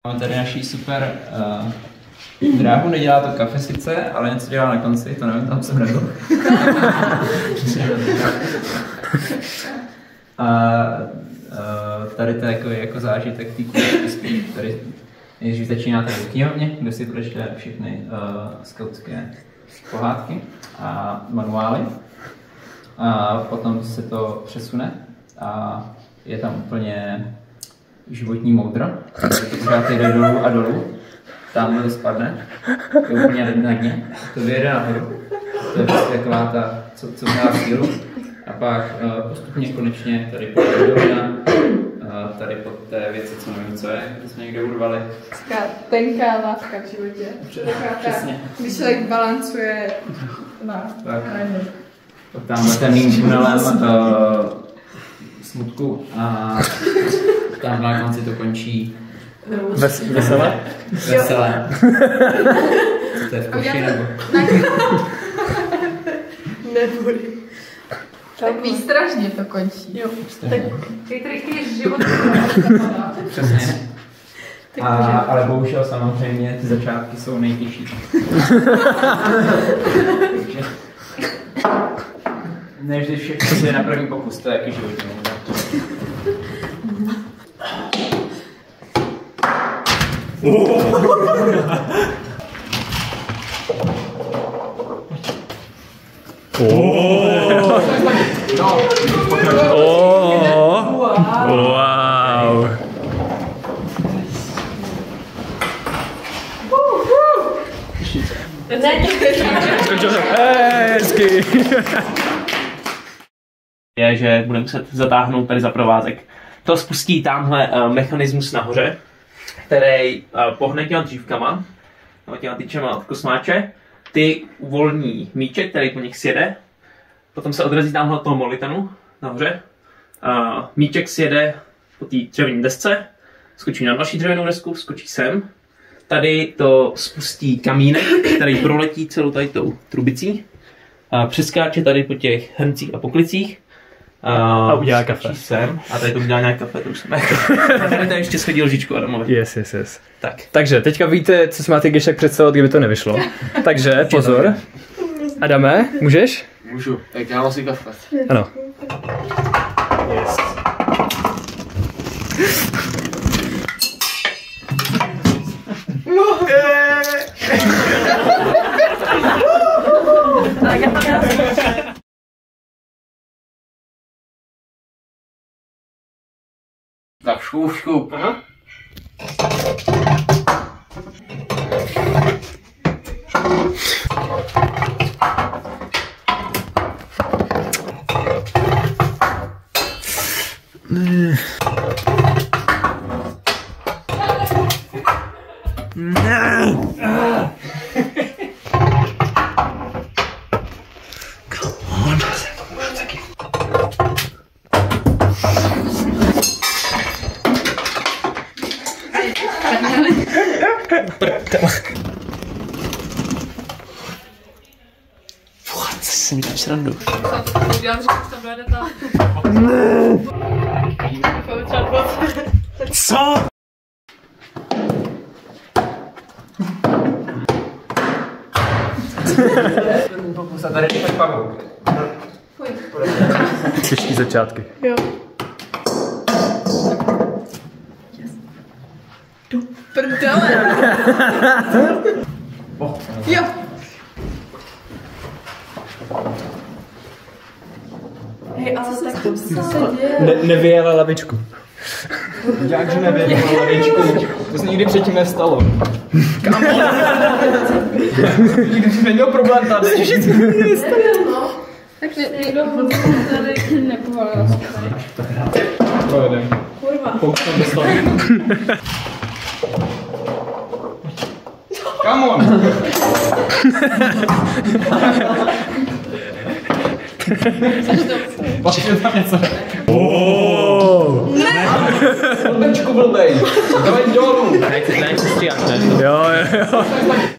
Máme tady naší super dráhu, nedělá to kafe sice, ale něco dělá na konci, to nevím, tam jsem nebyl. Tady to je jako zážitek té kůžky, tady nejdřív začínáte v knihovně, kde si pročte všechny skautské pohádky a manuály. A potom se to přesune a je tam úplně životní moudro, takže to pořád jde dolů a dolů. Tamhle to spadne, je úplně na dně, to vyjede nahoru. To je prostě taková ta, co měla sílu. A pak postupně konečně tady pod dolina, tady pod té věci, co nevím, co je, kde jsme někde urvali. Tenká látka v životě. Přesně. Když člověk balancuje na hraně. Tamhle temným tunelem smutku a tam na konci to končí Veselé? Veselé. To je v koši nebo? Nebudu. Tak výstražně to končí. Jo. Tak ty život. Přesně. Ale bohužel samozřejmě ty začátky jsou nejtěžší. Ne vždy všechno je na první pokus, to je jaký životní moudro. Wow. Hezky. Je, že budeme muset zatáhnout tady za provázek. To spustí tamhle mechanismus nahoře, který pohne těma dřívkama, nebo těma tyčema od kosmáče. Ty uvolní míček, který po nich sjede, potom se odrazí tamhle toho molitanu nahoře. Míček sjede po té dřevěné desce, skočí na další dřevěnou desku, skočí sem. Tady to spustí kamínek, který proletí celou tady tou trubicí. Přeskáče tady po těch hrncích a poklicích. A udělá kafe. Sem. A tady to udělá nějak kafe, to už jsem tady ještě schodí lžičku Adamovi. Yes. Tak. Takže teďka víte, co si máte když tak představovat, kdyby to nevyšlo. Takže pozor. Adame, můžeš? Můžu, tak já si kafe. Ano. Yes. Tak škoušku. Aha. Jsem dělal srandu. Udělám, že tam dojde ta... Co? Pokus a tady je pavouk. Těžký začátky. Jo. Do prdele. Jo. Hej, ale tak to se děje. Nevyjela lavičku. Jak že nevěděl lavičku? To se nikdy předtím nestalo. Kamo. Nikdy jsem neměl problém tady. To vždycky nikdy nestalo. Tak někdo tady nepovolil. Pojedem. Kurva. Pokud jsem dostal. Come on. Patří tam něco. Ne! Blbečku blbej. Dávej dolů. Nechci stříhat, ne? Jo.